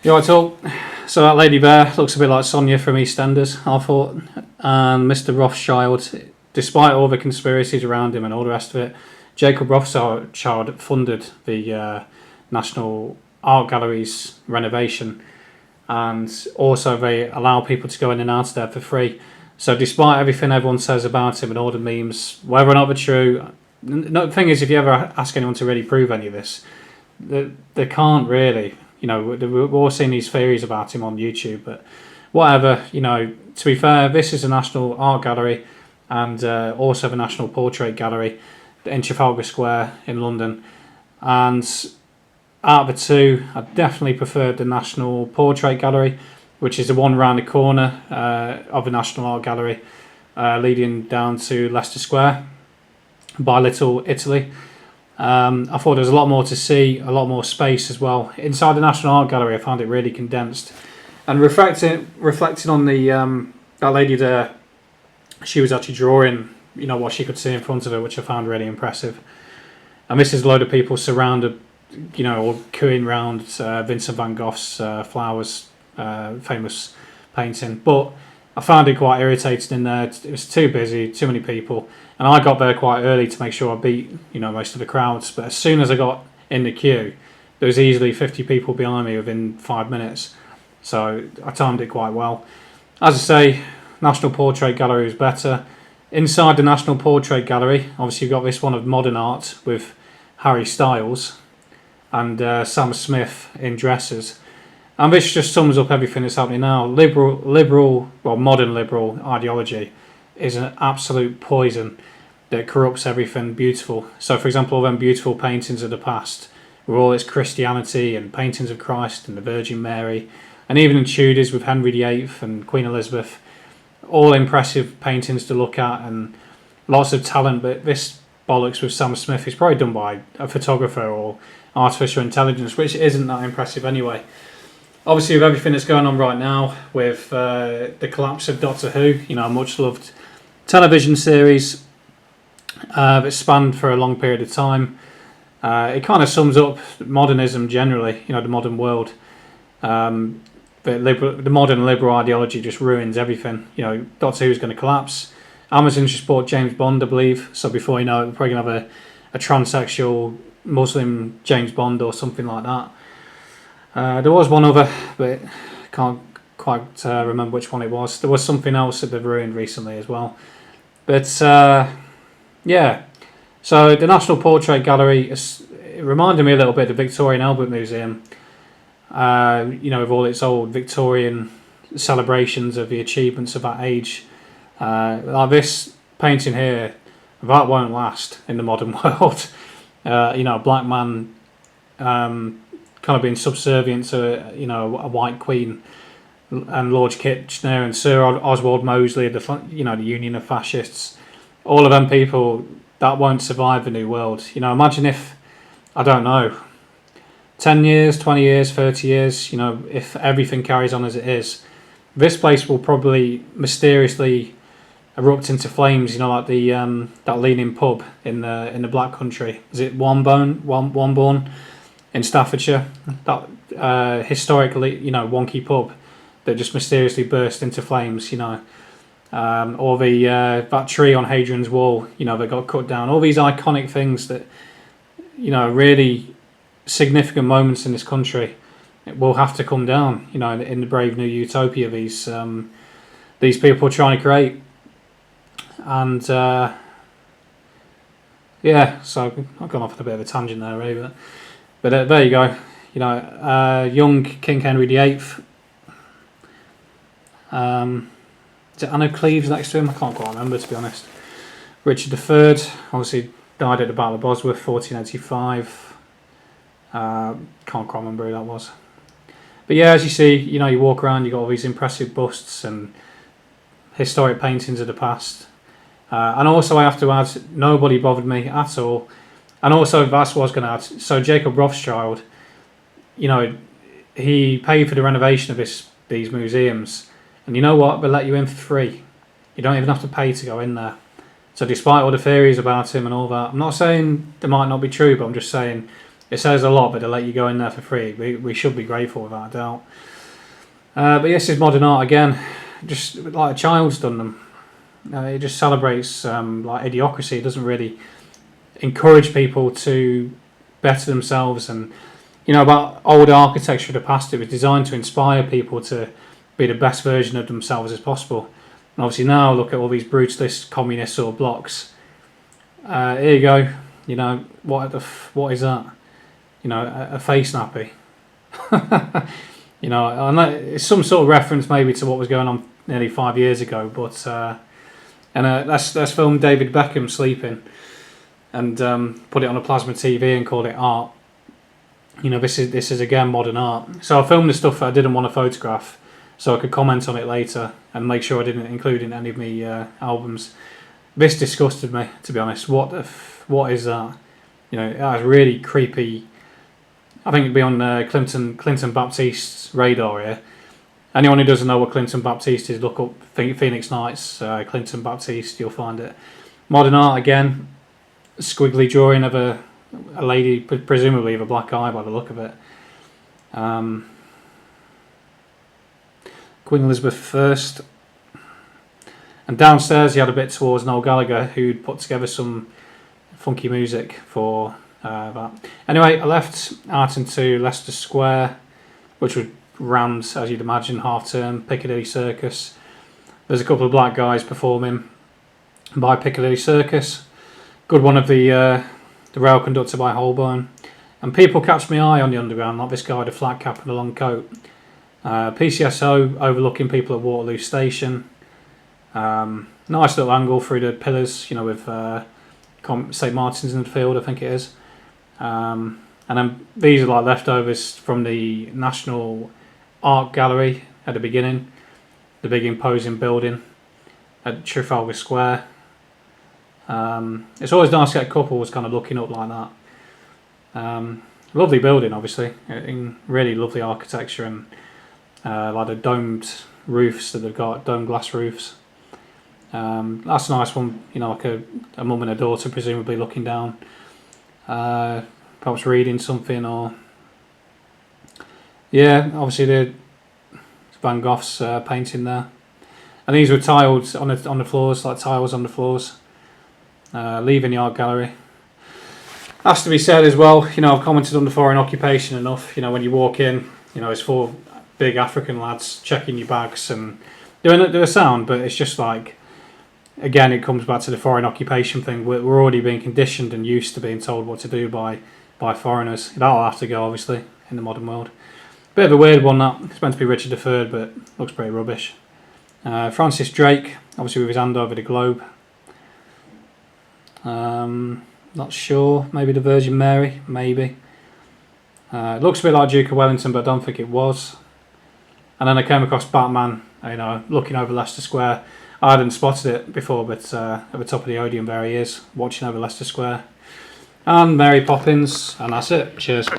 You alright, all? So that lady there looks a bit like Sonia from EastEnders, I thought. And Mr. Rothschild, despite all the conspiracies around him and all the rest of it, Jacob Rothschild funded the National Art Gallery's renovation, and also they allow people to go in and out of there for free. So despite everything everyone says about him and all the memes, whether or not they're true, the thing is, if you ever ask anyone to really prove any of this, they can't really. You know, we're all seeing these theories about him on YouTube, but whatever. You know, to be fair, this is a National Art Gallery and also the National Portrait Gallery in Trafalgar Square in London. And out of the two, I definitely preferred the National Portrait Gallery, which is the one round the corner of the National Art Gallery, leading down to Leicester Square by Little Italy. I thought there was a lot more to see, a lot more space as well. Inside the National Art Gallery, I found it really condensed. And reflecting on the that lady there, she was actually drawing, you know, what she could see in front of her, which I found really impressive. And this is a load of people surrounded, you know, or queuing round Vincent van Gogh's Flowers, famous painting. But I found it quite irritating in there. It was too busy, too many people. And I got there quite early to make sure I beat, you know, most of the crowds. But as soon as I got in the queue, there was easily 50 people behind me within 5 minutes. So I timed it quite well. As I say, National Portrait Gallery was better. Inside the National Portrait Gallery, obviously you've got this one of modern art with Harry Styles and Sam Smith in dresses. And this just sums up everything that's happening now. Modern liberal ideology is an absolute poison that corrupts everything beautiful. So, for example, all them beautiful paintings of the past, with all its Christianity and paintings of Christ and the Virgin Mary, and even in Tudors with Henry VIII and Queen Elizabeth, all impressive paintings to look at and lots of talent. But this bollocks with Sam Smith is probably done by a photographer or artificial intelligence, which isn't that impressive anyway. Obviously, with everything that's going on right now, with the collapse of Doctor Who, you know, a much-loved television series that spanned for a long period of time, it kind of sums up modernism generally, you know, the modern world. The modern liberal ideology just ruins everything. You know, Doctor Who's going to collapse. Amazon's just bought James Bond, I believe, so before you know it, we're probably going to have a transsexual Muslim James Bond or something like that. There was one other, but can't quite remember which one it was. There was something else that they've ruined recently as well. But yeah, so the National Portrait Gallery, it reminded me a little bit of the Victorian Albert Museum. You know, with all its old Victorian celebrations of the achievements of that age. Like this painting here, that won't last in the modern world. You know, a black man kind of being subservient to, you know, a white queen and Lord Kitchener and Sir Oswald Mosley, the Union of Fascists. All of them people, that won't survive the new world. You know, imagine if, I don't know, 10 years, 20 years, 30 years, you know, if everything carries on as it is, this place will probably mysteriously erupt into flames, you know, like the that leaning pub in the Black Country. Is it Wombourne in Staffordshire? That historically, you know, wonky pub that just mysteriously burst into flames, you know. Or the that tree on Hadrian's Wall, you know, that got cut down. All these iconic things that, you know, really significant moments in this country, it will have to come down, you know, in the brave new utopia these people are trying to create. And yeah, so I've gone off on a bit of a tangent there, really, but there you go. You know, young King Henry VIII. Is it Anna Cleves next to him? I can't quite remember, to be honest. Richard III obviously died at the Battle of Bosworth, 1485. Can't quite remember who that was. But yeah, as you see, you know, you walk around, you got all these impressive busts and historic paintings of the past. And also, I have to add, nobody bothered me at all. And also, that's what I was going to add. So Jacob Rothschild, you know, he paid for the renovation of these museums. And you know what? They let you in for free. You don't even have to pay to go in there. So despite all the theories about him and all that, I'm not saying they might not be true, but I'm just saying It says a lot, but they let you go in there for free. We should be grateful without a doubt. But yes, it's modern art again, just like a child's done them. It just celebrates like idiocracy. It doesn't really encourage people to better themselves. And about old architecture of the past, it was designed to inspire people to be the best version of themselves as possible. And obviously now look at all these brutalist communist sort of blocks. Here you go. What is that? A face nappy. And it's some sort of reference maybe to what was going on nearly 5 years ago. But that's filmed David Beckham sleeping, and put it on a plasma TV and called it art. This is again modern art. So I filmed the stuff that I didn't want to photograph, so I could comment on it later and make sure I didn't include it in any of my albums. This disgusted me, to be honest. What is that? That was really creepy. I think it'd be on Clinton Baptiste's radar here. Anyone who doesn't know what Clinton Baptiste is, look up Phoenix Nights, Clinton Baptiste, you'll find it. Modern art again, squiggly drawing of a lady, presumably with a black eye by the look of it. Queen Elizabeth I. And downstairs you had a bit towards Noel Gallagher, who'd put together some funky music for that. Anyway, I left out into Leicester Square, which was rammed, as you'd imagine, half-term, Piccadilly Circus. There's a couple of black guys performing by Piccadilly Circus. Good one of the rail conductor by Holborn. And people catch my eye on the underground, like this guy with a flat cap and a long coat. PCSO overlooking people at Waterloo Station. Nice little angle through the pillars, with St Martin's in the field, I think it is. And then these are like leftovers from the National Art Gallery at the beginning, the big imposing building at Trafalgar Square. It's always nice to get couples kind of looking up like that. Lovely building, obviously, in really lovely architecture, and like the domed roofs that they've got, domed glass roofs. That's a nice one, like a mum and a daughter presumably looking down, perhaps reading something, or obviously the Van Gogh's painting there. And these were tiled on the floors, like tiles on the floors. Leaving the art gallery. Has to be said as well, I've commented on the foreign occupation enough. When you walk in, it's 4 big African lads checking your bags and doing a sound, but it's just like, again, it comes back to the foreign occupation thing. We're already being conditioned and used to being told what to do by foreigners. That'll have to go, obviously, in the modern world. Bit of a weird one, that. It's meant to be Richard III, but looks pretty rubbish. Francis Drake, obviously with his hand over the globe. Not sure. Maybe the Virgin Mary, maybe. It looks a bit like Duke of Wellington, but I don't think it was. And then I came across Batman, looking over Leicester Square. I hadn't spotted it before, but at the top of the Odeon there he is, watching over Leicester Square. And Mary Poppins, and that's it. Cheers.